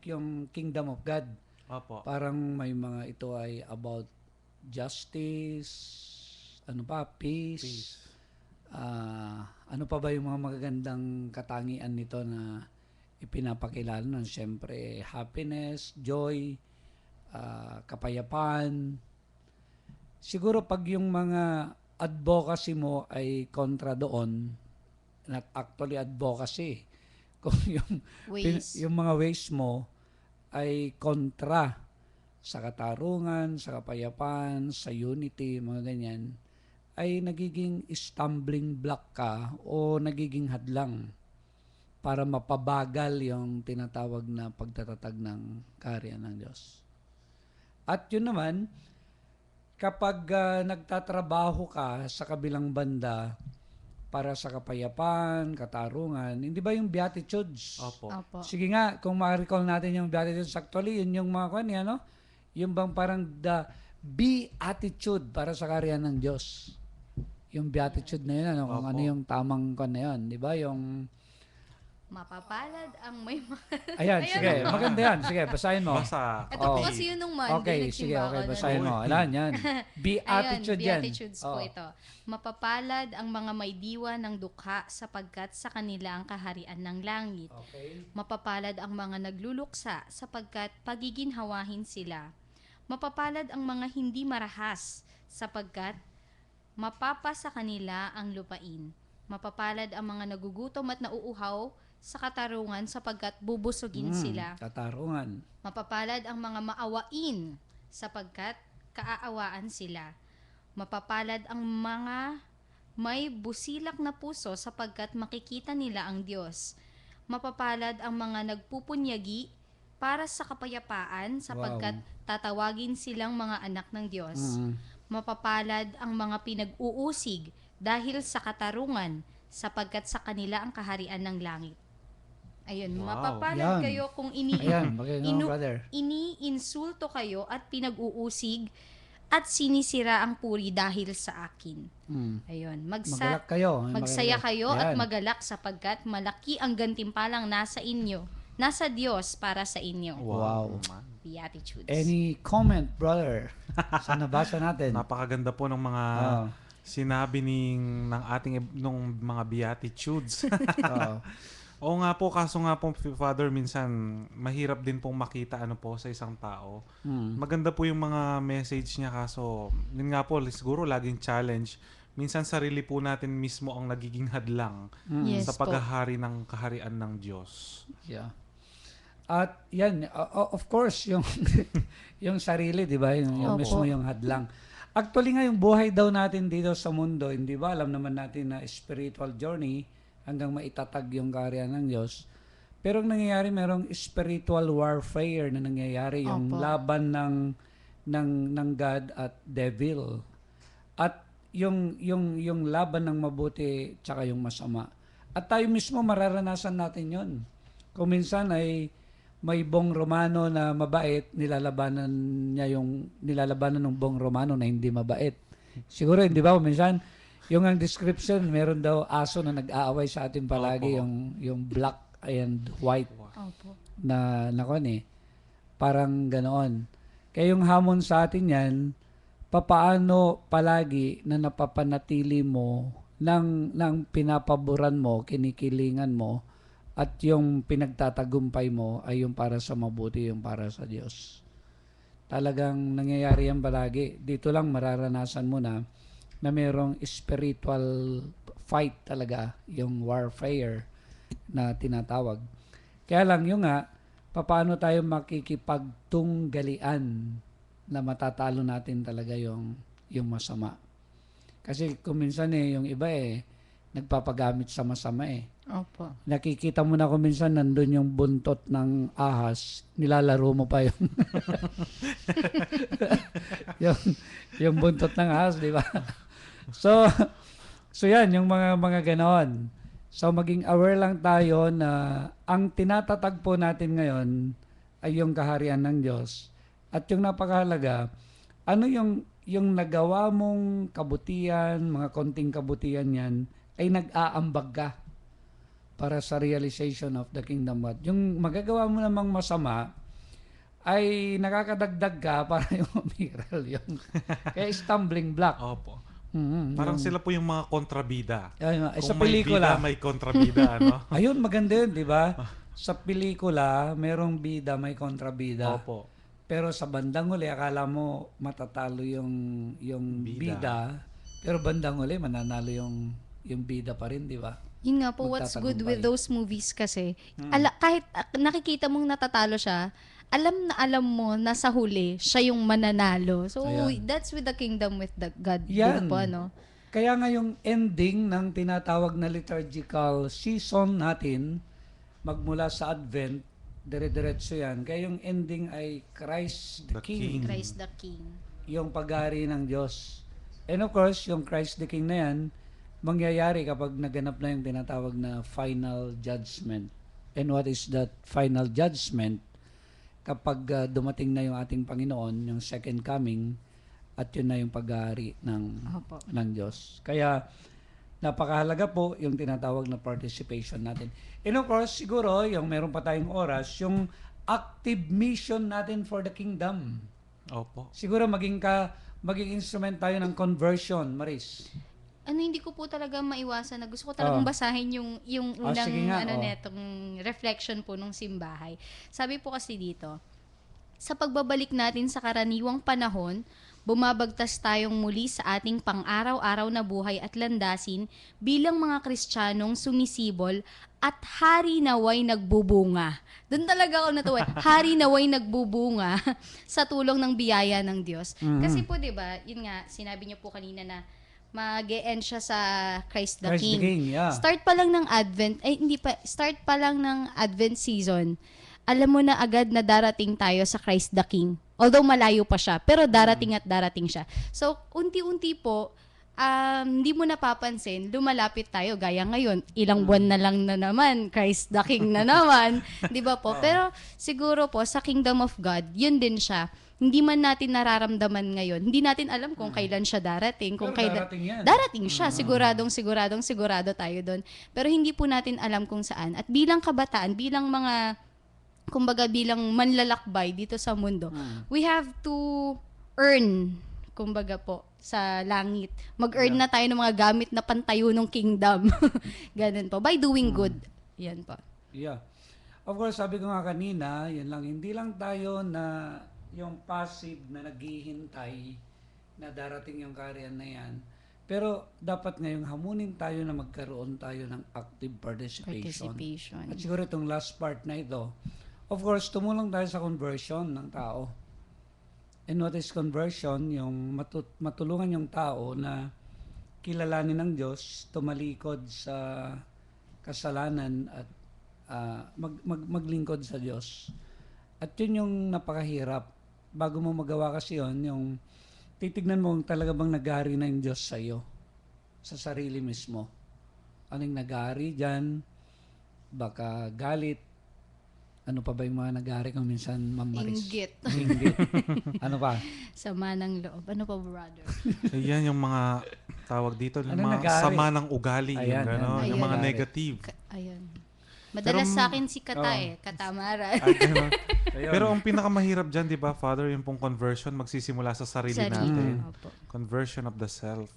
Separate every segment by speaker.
Speaker 1: yung kingdom of God.
Speaker 2: Opo.
Speaker 1: Parang may mga ito ay about justice, ano pa, peace.
Speaker 2: Peace.
Speaker 1: Ano pa ba yung mga magagandang katangian nito na ipinapakilala nun? Siyempre, happiness, joy, kapayapaan. Siguro pag yung mga advocacy mo ay kontra doon, not actually advocacy, kung
Speaker 3: Ways.
Speaker 1: yung mga ways mo ay kontra sa katarungan, sa kapayapaan, sa unity, mga ganyan, ay nagiging stumbling block ka o nagiging hadlang para mapabagal yung tinatawag na pagtatatag ng kaharian ng Diyos. At yun naman, kapag nagtatrabaho ka sa kabilang banda para sa kapayapaan, katarungan, hindi ba yung Beatitudes?
Speaker 2: Opo.
Speaker 3: Opo.
Speaker 1: Sige nga, kung ma-recall natin yung Beatitudes, actually, yun yung mga kanya, no? Yung bang parang the Beatitude para sa kaharian ng Diyos. Yung Beatitude na yun, ano? Kung
Speaker 2: Opo.
Speaker 1: ano yung tamang kan na yun, di ba? Yung,
Speaker 3: Mapapalad ang may
Speaker 1: ayan,
Speaker 3: Ayan
Speaker 1: sige,
Speaker 3: ang-
Speaker 1: maganda yan. Sige, basahin mo.
Speaker 2: Basa.
Speaker 3: Ito
Speaker 1: Oh.
Speaker 3: po kasi yun nung Monday.
Speaker 1: Okay,
Speaker 3: nagsimba
Speaker 1: sige, okay,
Speaker 3: ako
Speaker 1: basahin
Speaker 3: nun.
Speaker 1: mo. Alam yan. Beatitude yan.
Speaker 3: Beatitudes po
Speaker 1: Oh.
Speaker 3: ito. Mapapalad ang mga may diwa ng dukha sapagkat sa kanila ang kaharian ng langit.
Speaker 1: Okay.
Speaker 3: Mapapalad ang mga nagluluksa sapagkat pagiginhawahin sila. Mapapalad ang mga hindi marahas sapagkat mapapa sa kanila ang lupain. Mapapalad ang mga nagugutom at nauuhaw sa katarungan sapagkat bubusugin sila.
Speaker 1: Katarungan.
Speaker 3: Mapapalad ang mga maawain sapagkat kaaawaan sila. Mapapalad ang mga may busilak na puso sapagkat makikita nila ang Diyos. Mapapalad ang mga nagpupunyagi para sa kapayapaan sapagkat tatawagin silang mga anak ng Diyos. Mapapalad ang mga pinag-uusig dahil sa katarungan sapagkat sa kanila ang kaharian ng langit. Ayun,
Speaker 2: Wow.
Speaker 3: mapapalad
Speaker 1: Yan.
Speaker 3: kayo kung
Speaker 1: Ayan, maganda brother.
Speaker 3: iniinsulto kayo at pinag-uusig at sinisira ang puri dahil sa akin. Ayun,
Speaker 1: Magalak kayo.
Speaker 3: magsaya kayo at
Speaker 1: Ayan.
Speaker 3: magalak sapagkat malaki ang gantimpalang nasa inyo, nasa Diyos para sa inyo.
Speaker 1: Wow.
Speaker 2: naman.
Speaker 3: Beatitudes.
Speaker 1: Any comment, brother? Sa nabasa natin?
Speaker 2: Napakaganda po ng mga
Speaker 1: Oo.
Speaker 2: sinabi ng ating nung mga Beatitudes.
Speaker 1: Oo.
Speaker 2: Oo nga po, kaso nga po, Father, minsan mahirap din pong makita ano po sa isang tao. Maganda po yung mga message niya, kaso yun nga po, siguro laging challenge. Minsan sarili po natin mismo ang nagiging hadlang
Speaker 3: Yes
Speaker 2: sa
Speaker 3: po.
Speaker 2: paghahari ng kaharian ng Diyos.
Speaker 1: Yeah. At yan, of course, yung yung sarili, di ba? Yung
Speaker 3: Opo.
Speaker 1: mismo yung hadlang. Actually nga, yung buhay daw natin dito sa mundo, hindi ba? Alam naman natin na spiritual journey hanggang maitatag yung kaharian ng Diyos. Pero ang nangyayari, merong spiritual warfare na nangyayari, yung
Speaker 3: Opo.
Speaker 1: laban ng God at devil. At yung laban ng mabuti tsaka yung masama. At tayo mismo mararanasan natin yon. Kung minsan ay may bong Romano na mabait, nilalabanan ng bong Romano na hindi mabait. Siguro hindi ba minsan yung ang description, meron daw aso na nag-aaway sa atin palagi,
Speaker 2: Opo.
Speaker 1: yung black and white
Speaker 3: Opo.
Speaker 1: na nakon parang ganoon. Kaya yung hamon sa atin yan, papaano palagi na napapanatili mo ng pinapaboran mo, kinikilingan mo, at yung pinagtatagumpay mo ay yung para sa mabuti, yung para sa Diyos. Talagang nangyayari yan palagi. Dito lang mararanasan mo na merong spiritual fight talaga, yung warfare na tinatawag. Kaya lang yung nga, paano tayo makikipagtunggalian na matatalo natin talaga yung masama. Kasi kung minsan yung iba nagpapagamit sa masama
Speaker 3: Opo.
Speaker 1: Nakikita mo na kung minsan nandun yung buntot ng ahas, nilalaro mo pa yung yung buntot ng ahas, di ba? So yan, yung mga ganoon. So maging aware lang tayo na ang tinatatag po natin ngayon ay yung kaharian ng Diyos. At yung napakahalaga, ano yung nagawa mong kabutihan, mga konting kabutihan yan, ay nag-aambag ka para sa realization of the kingdom of God. Yung magagawa mo namang masama ay nakakadagdag ka para yung umiral yun. Kaya stumbling block.
Speaker 2: Opo.
Speaker 1: Mhm,
Speaker 2: Parang
Speaker 1: yung-
Speaker 2: sila po yung mga kontrabida.
Speaker 1: sa
Speaker 2: Kung may
Speaker 1: pelikula.
Speaker 2: bida, may kontrabida, ano?
Speaker 1: Ayun, maganda yun, di ba? Sa pelikula, merong bida, may kontrabida.
Speaker 2: Opo.
Speaker 1: Pero sa bandang huli, akala mo matatalo yung bida. Pero bandang huli, mananalo yung bida pa rin, di ba?
Speaker 3: Yun nga po, what's good with
Speaker 1: Magtatagumpay.
Speaker 3: those movies kasi, kahit nakikita mong natatalo siya, alam mo na sa huli, siya yung mananalo. So,
Speaker 1: Ayan.
Speaker 3: that's with the kingdom with the God.
Speaker 1: Yan.
Speaker 3: Din po, ano?
Speaker 1: Kaya nga yung ending ng tinatawag na liturgical season natin, magmula sa Advent, dire-diretso yan. Kaya yung ending ay Christ the
Speaker 2: The
Speaker 1: King.
Speaker 2: King.
Speaker 3: Christ the King.
Speaker 1: Yung paghari ng Diyos. And of course, yung Christ the King na yan, mangyayari kapag naganap na yung tinatawag na final judgment. And what is that final judgment? Kapag dumating na yung ating Panginoon, yung second coming, at yun na yung paghari
Speaker 3: Opo.
Speaker 1: ng Diyos. Kaya, napakahalaga po yung tinatawag na participation natin. And of course, siguro, yung meron pa tayong oras, yung active mission natin for the kingdom.
Speaker 2: Opo.
Speaker 1: Siguro maging instrument tayo ng conversion, Maris.
Speaker 3: Hindi ko po talaga maiwasan na gusto ko talagang basahin yung unang
Speaker 1: sige nga,
Speaker 3: netong reflection po nung simbahay. Sabi po kasi dito, sa pagbabalik natin sa karaniwang panahon, bumabagtas tayong muli sa ating pang-araw-araw na buhay at landasin bilang mga Kristiyanong sumisibol at hari naway nagbubunga. Doon talaga ako natuwa. Hari naway nagbubunga sa tulong ng biyaya ng Diyos. Kasi po 'di ba, yun nga sinabi niyo po kanina na mag-e-end siya sa Christ the
Speaker 1: Christ
Speaker 3: King.
Speaker 1: the King, yeah.
Speaker 3: Start pa lang ng Advent, start pa lang ng Advent season. Alam mo na agad na darating tayo sa Christ the King. Although malayo pa siya, pero darating at darating siya. So, unti-unti po, hindi mo napapansin, lumalapit tayo. Gaya ngayon, ilang buwan na lang na naman, Christ the King na naman. Di ba po? Pero siguro po, sa Kingdom of God, yun din siya. Hindi man natin nararamdaman ngayon. Hindi natin alam kung kailan siya darating. Kung
Speaker 1: Pero
Speaker 3: kailan,
Speaker 1: darating yan.
Speaker 3: darating siya. Sigurado tayo doon. Pero hindi po natin alam kung saan. At bilang kabataan, bilang mga kumbaga bilang manlalakbay dito sa mundo, we have to earn, kumbaga po, sa langit. Mag-earn na tayo ng mga gamit na pantayo ng kingdom. Ganun po. By doing good. Yan po.
Speaker 1: Yeah. Of course, sabi ko nga kanina, yun lang, hindi lang tayo na yung passive na naghihintay na darating yung karyan na yan. Pero dapat ngayong hamunin tayo na magkaroon tayo ng active participation. At siguro itong last part na ito, of course, tumulong tayo sa conversion ng tao. And what is conversion? Yung matulungan yung tao na kilalanin ng Diyos, tumalikod sa kasalanan at maglingkod sa Diyos. At yun yung napakahirap. Bago mo magawa kasi yun, yung titignan mo kung talaga bang nag-ari na yung Diyos sa iyo, sa sarili mismo. Anong nag-ari dyan? Baka galit. Ano pa ba yung mga nag-ari kung minsan mamaris?
Speaker 3: Inggit.
Speaker 1: Inggit. Ano pa?
Speaker 3: Sama ng loob. Ano pa, brother?
Speaker 2: Yan yung mga tawag dito, yung
Speaker 1: Ano
Speaker 2: mga
Speaker 1: nag-aari?
Speaker 2: sama ng ugali,
Speaker 1: Ayan,
Speaker 2: yung gano'n,
Speaker 3: yan.
Speaker 2: yung mga
Speaker 1: Nag-aari.
Speaker 2: negative.
Speaker 3: Ayun. Madalas
Speaker 2: Pero,
Speaker 3: sa akin si Kata katamaran.
Speaker 2: Ay, gano'n.
Speaker 1: Ayun.
Speaker 2: Pero ang pinakamahirap dyan, di ba, Father, yung pong conversion, magsisimula sa sarili natin.
Speaker 3: Opo.
Speaker 2: Conversion of the self.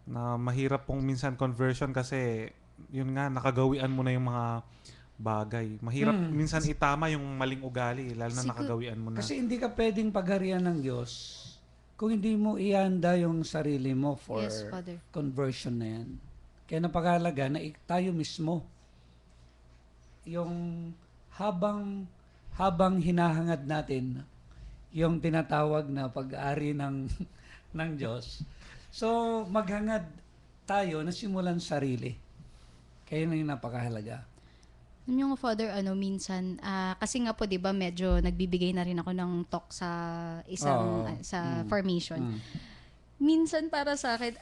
Speaker 2: Na mahirap pong minsan conversion kasi, yun nga, nakagawian mo na yung mga bagay. Mahirap minsan itama yung maling ugali, lalo na nakagawian mo na.
Speaker 1: Kasi hindi ka pwedeng pagharian ng Diyos kung hindi mo ihanda yung sarili mo for
Speaker 3: Yes, Father.
Speaker 1: conversion na yan. Kaya napakahalaga na tayo mismo yung habang hinahangad natin yung tinatawag na pag-ari ng Diyos. So, maghangad tayo na simulan sarili. Kaya yun yung napakahalaga.
Speaker 3: Yung Father, minsan, kasi nga po, di ba, medyo nagbibigay na rin ako ng talk sa isang, formation. Minsan para sa akin,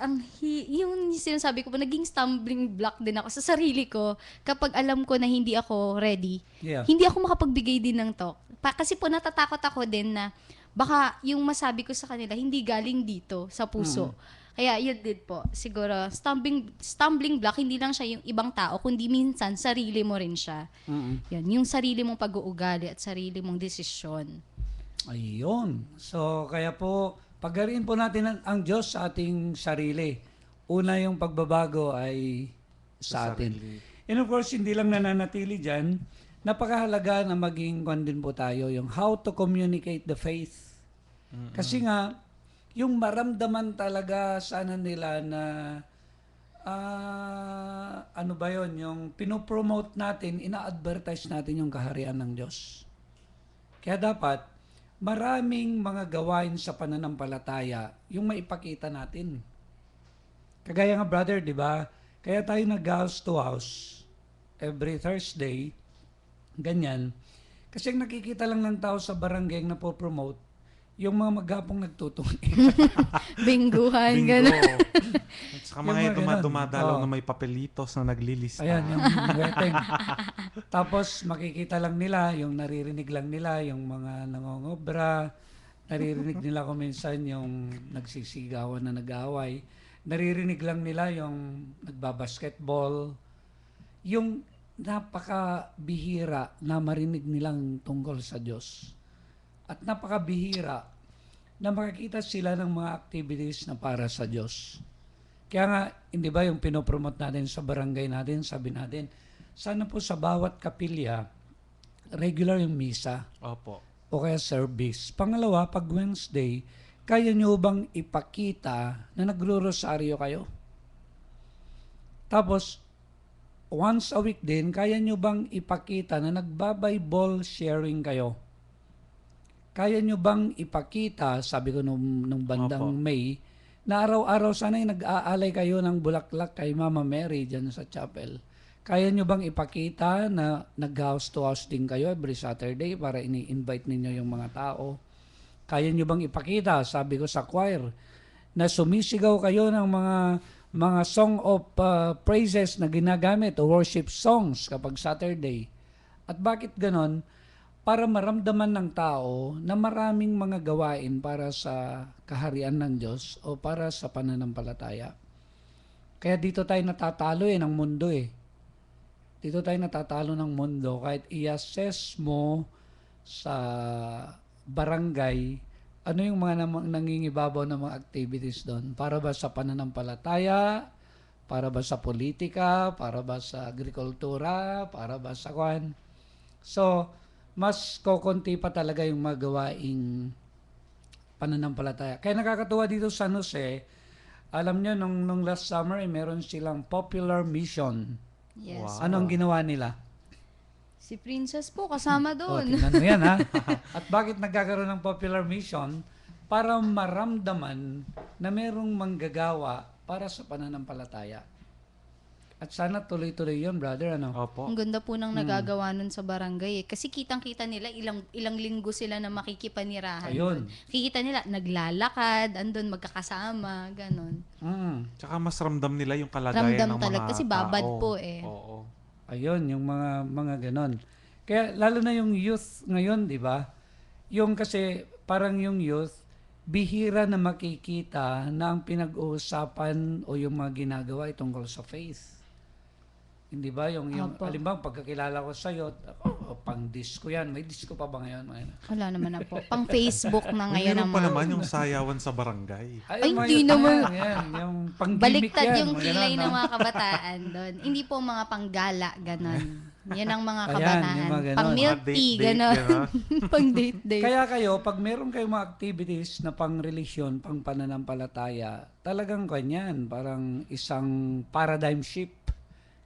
Speaker 3: yung sinasabi ko po, naging stumbling block din ako sa sarili ko kapag alam ko na hindi ako ready.
Speaker 1: Yeah.
Speaker 3: Hindi ako makapagbigay din ng talk. Kasi po natatakot ako din na baka yung masabi ko sa kanila hindi galing dito sa puso. Kaya yun din po, siguro, stumbling block, hindi lang siya yung ibang tao, kundi minsan, sarili mo rin siya. Yan, yung sarili mong pag-uugali at sarili mong desisyon.
Speaker 1: Ayun. So, kaya po, pagariin po natin ang Diyos sa ating sarili. Una yung pagbabago ay sa atin.
Speaker 2: sarili.
Speaker 1: And of course, hindi lang nananatili dyan, napakahalaga na maging kwan din po tayo, yung how to communicate the faith. Kasi nga, yung maramdaman talaga sana nila na ano ba yon, yung pinopromote natin, ina-advertise natin yung kaharian ng Diyos. Kaya dapat, maraming mga gawain sa pananampalataya yung maipakita natin. Kagaya nga brother, di ba? Kaya tayo nag-house to house every Thursday, ganyan. Kasi ang nakikita lang ng tao sa barangay na po-promote, yung mga maghapong nagtutungi.
Speaker 3: Bingguhan,
Speaker 2: Bingo.
Speaker 3: gano'n.
Speaker 2: At saka
Speaker 1: Yung
Speaker 2: mga
Speaker 1: mga ganun.
Speaker 2: dumadalaw
Speaker 1: Oo.
Speaker 2: na may papelitos na naglilista.
Speaker 1: Ayan, yung weteng. Tapos makikita lang nila, yung naririnig lang nila, yung mga nangongobra, naririnig nila kung minsan yung nagsisigawan na nag-aaway, naririnig lang nila yung nagbabasketball, yung napakabihira na marinig nilang tungkol sa Diyos. At napakabihira na makakita sila ng mga activities na para sa Diyos. Kaya nga, hindi ba yung pinopromote natin sa barangay natin, sabi natin, sana po sa bawat kapilya, regular yung misa
Speaker 2: Opo.
Speaker 1: o kaya service. Pangalawa, pag Wednesday, kaya nyo bang ipakita na nagro-rosaryo kayo? Tapos, once a week din, kaya nyo bang ipakita na nagba-Bible sharing kayo? Kaya nyo bang ipakita, sabi ko nung bandang
Speaker 2: Opo.
Speaker 1: May, na araw-araw sana'y nag-aalay kayo ng bulaklak kay Mama Mary dyan sa chapel. Kaya nyo bang ipakita na nag-house to house din kayo every Saturday para ini-invite ninyo yung mga tao? Kaya nyo bang ipakita, sabi ko sa choir, na sumisigaw kayo ng mga song of praises na ginagamit o worship songs kapag Saturday? At bakit ganon? Para maramdaman ng tao na maraming mga gawain para sa kaharian ng Diyos o para sa pananampalataya. Kaya dito tayo natatalo ng mundo eh. Dito tayo natatalo ng mundo kahit i-assess mo sa barangay, ano yung mga nangingibabaw na mga activities doon? Para ba sa pananampalataya? Para ba sa politika? Para ba sa agrikultura? Para ba sa kwan? So, mas kokonti pa talaga yung magawaing pananampalataya. Kaya nakakatuwa dito sa San Jose, alam nyo, nung last summer, meron silang popular mission.
Speaker 3: Yes.
Speaker 2: Wow.
Speaker 1: Ano ang ginawa nila?
Speaker 3: Si Princess po, kasama
Speaker 1: O,
Speaker 3: doon.
Speaker 1: tingnan mo yan ha. At bakit nagkakaroon ng popular mission? Para maramdaman na merong manggagawa para sa pananampalataya. At sana tuloy-tuloy yun, brother. Ano?
Speaker 2: Opo.
Speaker 3: Ang ganda po ng nagagawa nun sa barangay eh. Kasi kitang-kita nila ilang linggo sila na makikipanirahan.
Speaker 1: Ayun.
Speaker 3: Doon. Kikita nila naglalakad, andun magkakasama, ganon.
Speaker 2: Tsaka mas ramdam nila yung kalagayan
Speaker 3: Ramdam
Speaker 2: ng mga
Speaker 3: talaga kasi babad
Speaker 2: tao.
Speaker 3: po eh.
Speaker 2: Oo.
Speaker 1: Ayun, yung mga ganon. Kaya lalo na yung youth ngayon, di ba? Yung kasi parang yung youth, bihira na makikita na ang pinag-uusapan o yung mga ginagawa ay tungkol sa faith. Hindi ba? Yung
Speaker 3: Opo.
Speaker 1: halimbawa, pagkakilala ko sa'yo, pang disco yan. May disco pa ba ngayon?
Speaker 3: Wala naman na po. Pang Facebook na ngayon
Speaker 2: Mayroon pa
Speaker 3: naman.
Speaker 2: naman yung sayawan sa barangay.
Speaker 3: Ay,
Speaker 1: mga
Speaker 3: hindi
Speaker 1: yun,
Speaker 3: naman.
Speaker 1: Yan, yung pang
Speaker 3: Baliktad
Speaker 1: yan,
Speaker 3: yung
Speaker 1: mga
Speaker 3: kilay
Speaker 1: ganon,
Speaker 3: ng
Speaker 1: no?
Speaker 3: mga kabataan doon. Hindi po mga panggala, ganon. Yan ang mga
Speaker 1: Ayan,
Speaker 3: kabanahan.
Speaker 1: yung mga ganon.
Speaker 3: Pang milk
Speaker 2: Mga
Speaker 3: tea,
Speaker 2: date-date,
Speaker 3: ganon.
Speaker 2: ganon.
Speaker 3: Pang date-date.
Speaker 1: Kaya kayo, pag meron kayong mga activities na pang relisyon, pang pananampalataya, talagang kanyan, parang isang paradigm shift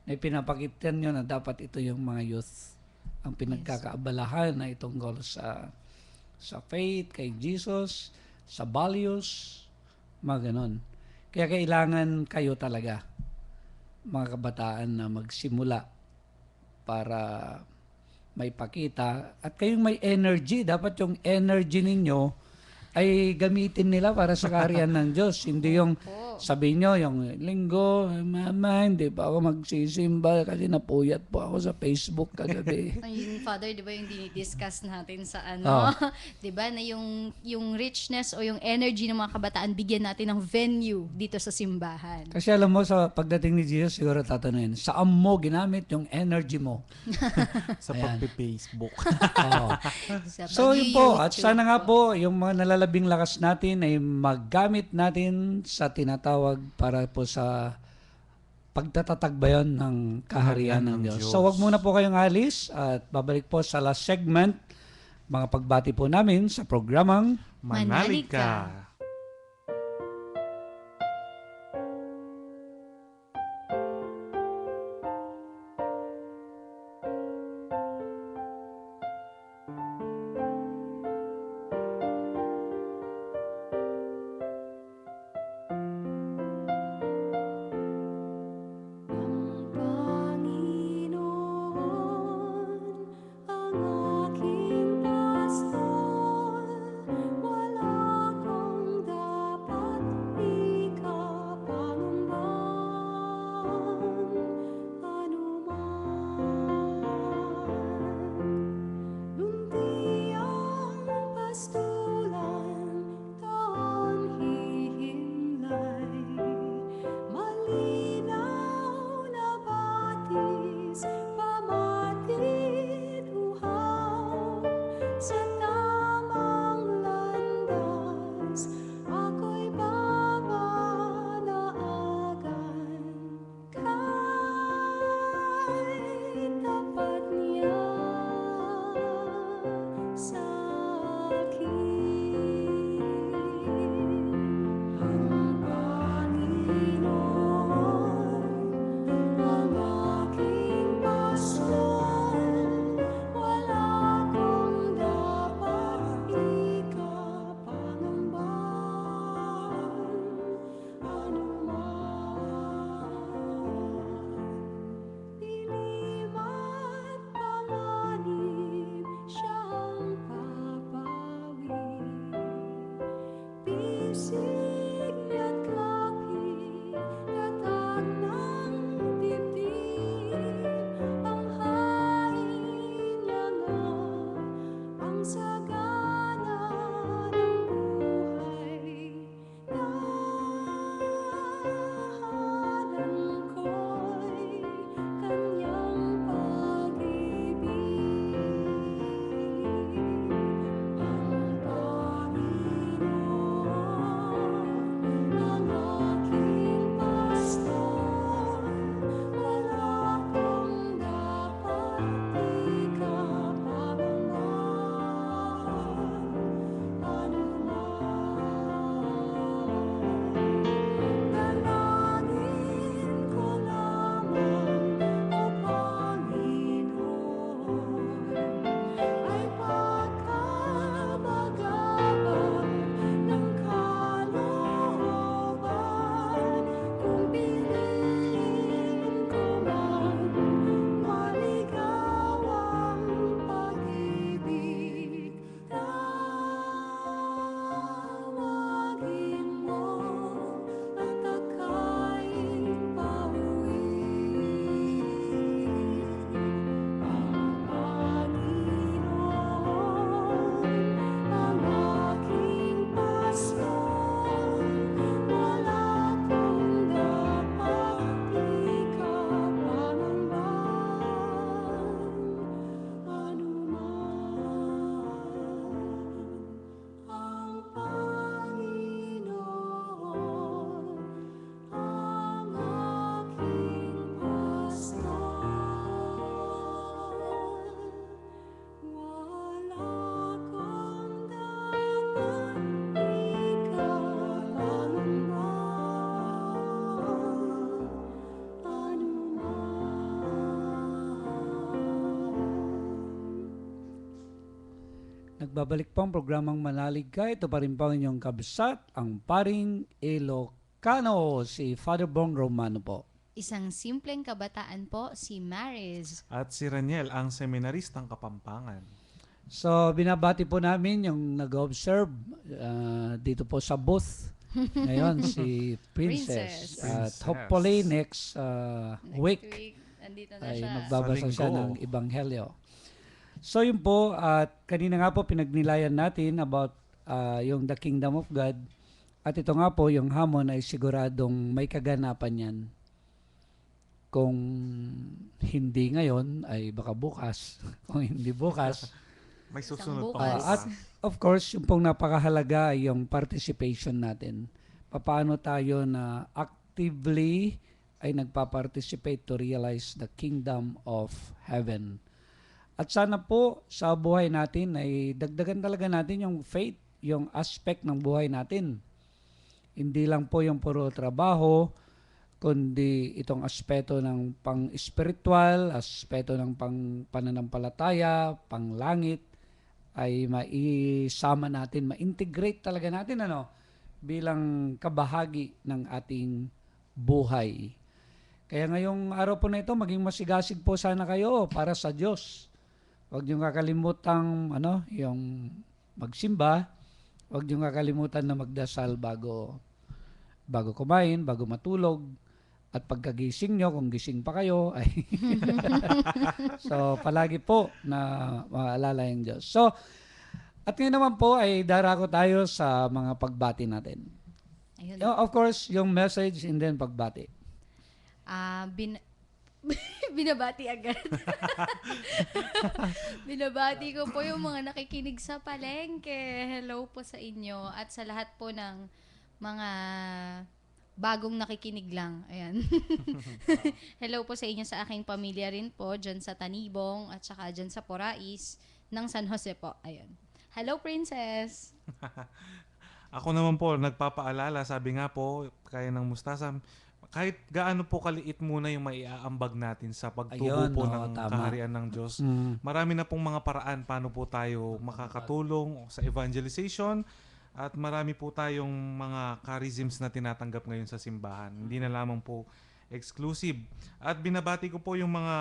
Speaker 1: na pinapakitan nyo na dapat ito yung mga youth ang pinagkakaabalahan na itungkol sa faith, kay Jesus, sa values, mga ganon. Kaya kailangan kayo talaga, mga kabataan, na magsimula para may pakita. At kayong may energy, dapat yung energy ninyo ay gamitin nila para sa kaharian ng Diyos. Hindi yung sabihin nyo, yung linggo, mama, hindi pa ako magsisimba kasi napuyat po ako sa Facebook kagabi.
Speaker 3: Yung Father, di ba yung dinidiscuss natin sa
Speaker 1: Oo.
Speaker 3: di ba, na yung richness o yung energy ng mga kabataan, bigyan natin ng venue dito sa simbahan.
Speaker 1: Kasi alam mo, sa pagdating ni Jesus, siguro tatanungin, saan mo ginamit yung energy mo?
Speaker 2: Sa
Speaker 1: Ayan.
Speaker 2: pagpe-Facebook.
Speaker 1: Oo.
Speaker 3: Sa
Speaker 1: So yun po, at
Speaker 3: pag-YouTube
Speaker 1: sana nga po, yung mga nalalabing lakas natin ay maggamit natin sa tinatawag para po sa pagtatatag ba yun ng kaharian ng Diyos. So wag muna po kayong alis at babalik po sa last segment, mga pagbati po namin sa programang
Speaker 2: Manalig ka.
Speaker 4: Panginoon, ang aking pastor, wala akong dapat ikapangambahan anuman. Lundi ang pastulan, taon hihimlay, malinaw na batis, pamatid uhaw, sa tamang landas, ako'y babanaagan, kay tapat niya sa akin. Ang Panginoon, ang aking pastor, wala akong dapat ikapangambahan anuman. Dilim at panganib siyang papawi, pisig at kapit, tatag ng dibdib, ang hain niya nga, ang sagana ng buhay. Tahanan ko'y kanyang pag-ibig. Ang Panginoon, ang aking pastor, wala akong dapat ikapangambahan anuman. Dalangin ko lamang, O Panginoon, ay pagkabagabag ng kalooban. Kung piliin ko man, maligaw ang pag-ibig, tawagin mo at akayin pauwi. Ang Panginoon, ang aking pastor, wala akong dapat ikapangambahan anuman. Ang Panginoon, ang aking pastor, wala akong dapat ikapangambahan anuman.
Speaker 1: Nagbabalik po ang programang Manalig Ka. Ito pa rin po ang inyong kabsat, ang paring Ilocano, si Father Bong Romano po.
Speaker 3: Isang simpleng kabataan po, si Mariz.
Speaker 2: At si Raniel, ang seminaristang Kapampangan.
Speaker 1: So binabati po namin yung nag-observe dito po sa booth Ngayon si Princess.
Speaker 3: Princess.
Speaker 1: At
Speaker 2: Princess.
Speaker 1: hopefully next
Speaker 3: Next
Speaker 1: week
Speaker 3: andito na
Speaker 1: ay
Speaker 3: siya.
Speaker 1: magbabasa
Speaker 2: Sa
Speaker 1: siya
Speaker 2: linggo.
Speaker 1: ng Ebanghelyo. So yun po, at kanina nga po pinagnilayan natin about yung the kingdom of God. At ito nga po, yung hamon ay siguradong may kaganapan yan. Kung hindi ngayon, ay baka bukas. Kung hindi bukas,
Speaker 2: May
Speaker 3: Isang
Speaker 2: susunod
Speaker 3: bukas.
Speaker 2: pa.
Speaker 1: at of course, yung pong napakahalaga ay yung participation natin. Paano tayo na actively ay nagpa-participate to realize the kingdom of heaven. At sana po sa buhay natin ay dagdagan talaga natin yung faith, yung aspect ng buhay natin. Hindi lang po yung puro trabaho, kundi itong aspeto ng pang-spiritual, aspeto ng pananampalataya, pang-langit, ay maisama natin, ma-integrate talaga natin bilang kabahagi ng ating buhay. Kaya ngayong araw po na ito, maging masigasig po sana kayo para sa Diyos. Huwag niyong kakalimutang yung magsimba, huwag niyong kakalimutan na magdasal bago kumain, bago matulog, at pagkagising nyo, kung gising pa kayo, ay so palagi po na maalala yung Diyos. So, at ngayon naman po ay darako tayo sa mga pagbati natin.
Speaker 3: Ayun.
Speaker 1: Of course, yung message and then pagbati.
Speaker 3: Binabati agad. Binabati ko po yung mga nakikinig sa palengke. Hello po sa inyo at sa lahat po ng mga bagong nakikinig lang. Ayan. Hello po sa inyo sa aking pamilya rin po, dyan sa Tanibong at saka dyan sa Porais ng San Jose po. Ayan. Hello, Princess!
Speaker 2: Ako naman po, nagpapaalala, sabi nga po, kaya ng mustasa, kahit gaano po kaliit muna yung maiaambag natin sa pagtubo
Speaker 1: Ayun,
Speaker 2: po
Speaker 1: oo,
Speaker 2: ng
Speaker 1: tama.
Speaker 2: kaharian ng Diyos. Marami na pong mga paraan paano po tayo makakatulong sa evangelization at marami po tayong mga charisms na tinatanggap ngayon sa simbahan. Hindi na lamang po exclusive. At binabati ko po yung mga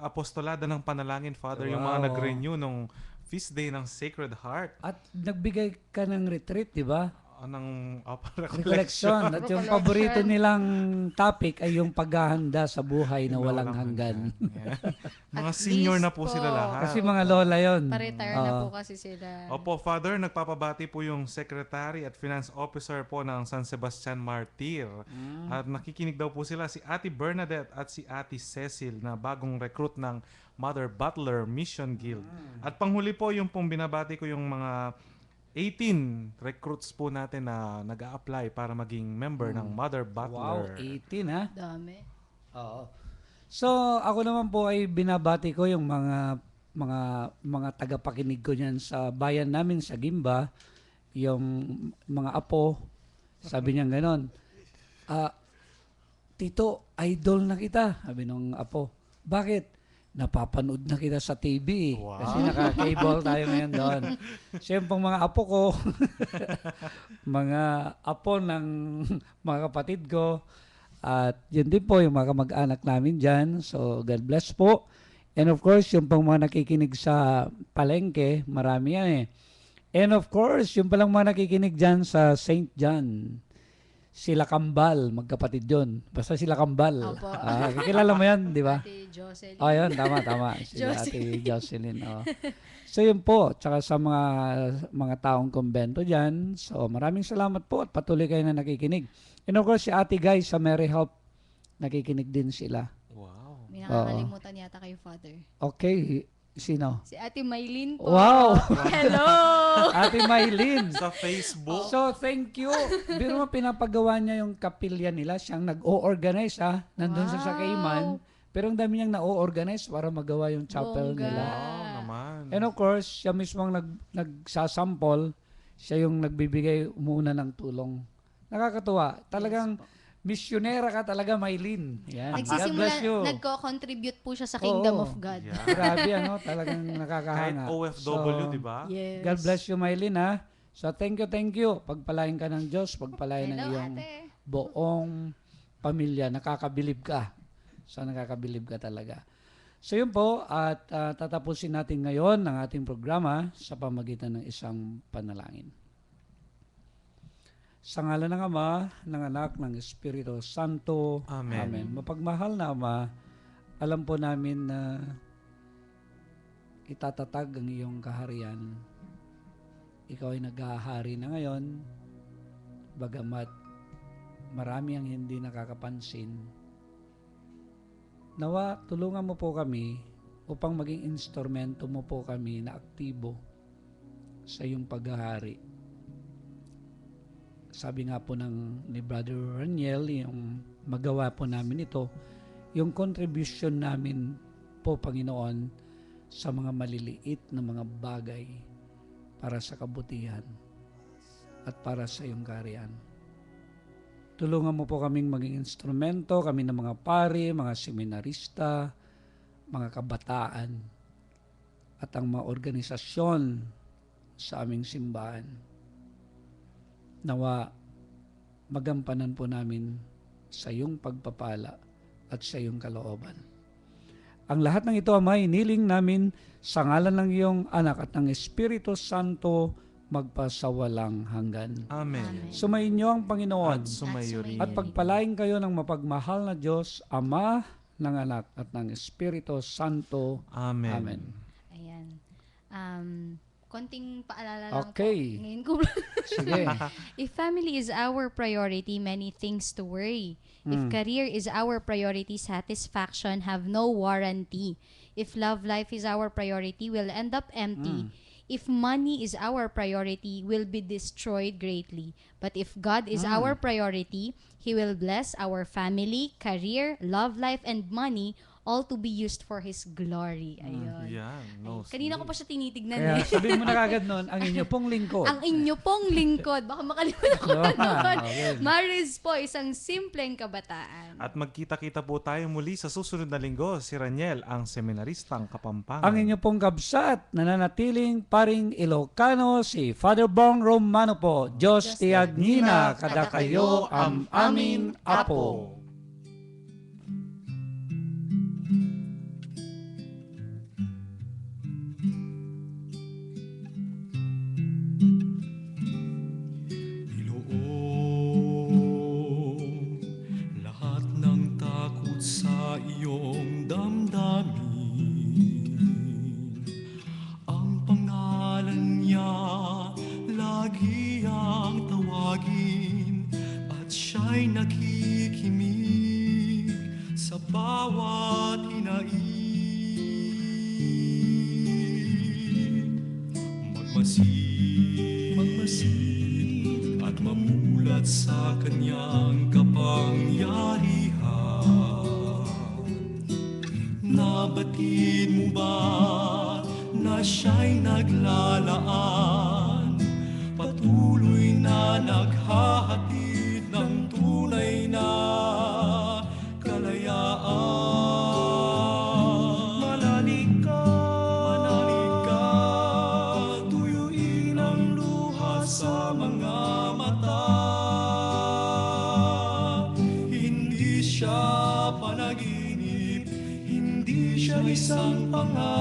Speaker 2: apostolada ng panalangin, Father, yung mga
Speaker 1: Wow.
Speaker 2: nag-renew nung feast day ng Sacred Heart.
Speaker 1: At nagbigay ka ng retreat, di ba?
Speaker 2: Ng
Speaker 1: Recollection. At yung paborito nilang topic ay yung paghahanda sa buhay na walang hanggan.
Speaker 2: Yeah. Mga
Speaker 3: At
Speaker 2: senior na
Speaker 3: least
Speaker 2: po
Speaker 3: po,
Speaker 2: sila lahat.
Speaker 1: Kasi mga lola yon.
Speaker 3: Pa-retire na po kasi sila.
Speaker 2: Opo, Father, nagpapabati po yung Secretary at Finance Officer po ng San Sebastian Martir. At nakikinig daw po sila si Ate Bernadette at si Ate Cecil na bagong recruit ng Mother Butler Mission Guild. At panghuli po yung pong binabati ko yung mga 18 recruits po natin na nag-a-apply para maging member ng Mother
Speaker 1: Wow,
Speaker 2: Butler.
Speaker 1: 18 ha?
Speaker 3: Dami.
Speaker 1: Oo. So, ako naman po ay binabati ko yung mga tagapakinig ko niyan sa bayan namin sa Gimba, yung mga apo. Sabi niya ganon, Tito, idol na kita. Sabi nung apo. Bakit? Napapanood na kita sa TV.
Speaker 2: Wow.
Speaker 1: Kasi naka-cable tayo ngayon doon. Siyempre mga apo ko, mga apo ng mga kapatid ko, at yun din po yung mga kamag-anak namin dyan. So, God bless po. And of course, yung pang mga nakikinig sa palengke, marami yan eh. And of course, yung palang mga nakikinig dyan sa St. John, sila Kambal, magkapatid yun. Basta sila Kambal.
Speaker 3: Opo.
Speaker 1: Kilala mo yan, di ba?
Speaker 3: Ate Jocelyn.
Speaker 1: Oh, yun, tama. Sila Ate Jocelyn. Oh. So, yun po. Tsaka sa mga taong kumbento dyan. So, maraming salamat po at patuloy kayo na nakikinig. And of course, si Ate Guy sa Mary Help, nakikinig din sila.
Speaker 2: Wow.
Speaker 3: May nakakalimutan yata kayo, Father.
Speaker 1: Okay, sino?
Speaker 3: Si Ate Maylin po.
Speaker 1: Wow!
Speaker 3: Hello!
Speaker 1: Ate Maylin.
Speaker 2: Sa Facebook.
Speaker 1: So, thank you. Biro mo, pinapagawa niya yung kapilya nila. Siyang nag-o-organize, nandun sa Cayman. Pero ang dami niyang na-o-organize para magawa yung chapel
Speaker 3: Bongga.
Speaker 1: nila.
Speaker 2: Wow naman.
Speaker 1: And of course, siya mismo ang nagsasample. Siya yung nagbibigay muna ng tulong. Nakakatuwa. Talagang misyonera ka talaga, Maylin. Yan. God bless you.
Speaker 3: Nagko-contribute po siya sa Kingdom
Speaker 1: Oo.
Speaker 3: of God.
Speaker 2: Yeah.
Speaker 1: Grabe, talagang
Speaker 2: Kahit
Speaker 1: nakakahanga.
Speaker 2: OFW,
Speaker 1: So,
Speaker 2: di ba?
Speaker 3: Yes.
Speaker 1: God bless you, Maylin, ha? So, thank you. Pagpalain ka ng Diyos, pagpalain ng
Speaker 3: Hello,
Speaker 1: iyong
Speaker 3: ate.
Speaker 1: buong pamilya. Nakakabilib ka. So, nakakabilib ka talaga. So, yun po. At tatapusin natin ngayon ang ating programa sa pamagitan ng isang panalangin. Sa ngalan ng Ama, ng Anak, ng Espiritu Santo.
Speaker 2: Amen.
Speaker 1: Mapagmahal na Ama, alam po namin na itatatag ang iyong kaharian. Ikaw ay naghahari na ngayon, bagamat marami ang hindi nakakapansin. Nawa, tulungan mo po kami upang maging instrumento mo po kami na aktibo sa iyong paghahari. Sabi nga po ni Brother Raniel, yung magawa po namin ito, yung contribution namin po, Panginoon, sa mga maliliit na mga bagay para sa kabutihan at para sa iyong kaharian. Tulungan mo po kaming maging instrumento, kami ng mga pari, mga seminarista, mga kabataan, at ang mga organisasyon sa aming simbahan. Nawa, magampanan po namin sa iyong pagpapala at sa iyong kalooban. Ang lahat ng ito, Ama, iniling namin sa ngalan ng iyong anak at ng Espiritu Santo magpasawalang hanggan.
Speaker 2: Amen.
Speaker 1: Sumayin niyo ang Panginoon
Speaker 2: At sumayo rin.
Speaker 1: at pagpalain kayo ng mapagmahal na Diyos, Ama, ng Anak at ng Espiritu Santo.
Speaker 2: Amen.
Speaker 1: Amen.
Speaker 3: Ayan. Konting paalala lang
Speaker 1: Okay.
Speaker 3: po. Ngayon ko
Speaker 1: Sige.
Speaker 3: If family is our priority, many things to worry. If career is our priority, satisfaction have no warranty. If love life is our priority, we'll end up empty. If money is our priority, we'll be destroyed greatly. But if God is our priority, He will bless our family, career, love life, and money, all to be used for His glory. Ayun.
Speaker 2: Yan. No,
Speaker 3: Kanina ko pa siya tinitignan
Speaker 1: Kaya
Speaker 3: eh.
Speaker 1: sabihin mo na kagad nun, ang inyo pong lingkod.
Speaker 3: Ang inyo pong lingkod. Baka makalimutan ko na naman.
Speaker 1: Okay.
Speaker 3: Maris po, isang simpleng kabataan.
Speaker 2: At magkita-kita po tayo muli sa susunod na linggo. Si Raniel, ang seminaristang Kapampangan.
Speaker 1: Ang inyo pong kabsat, nananatiling paring Ilocano, si Father Bong Romano po. Diyos tiagnina, kada kayo am amin apo.
Speaker 5: Inoong lahat ng takot sa iyong damdamin. Ang pangalan niya lagi ang tawagin at siya'y nakikinig sa bawat hinaing. Magmasid at mamulat sa kanyang kapangyarihan. Nabatid mo ba na siya'y naglalaan, patuloy na naghahatid ng tunay na kalayaan? Manalig ka, tuyuin ang luha sa mga mata. Hindi siya panaginip, hindi siya isang pangarap.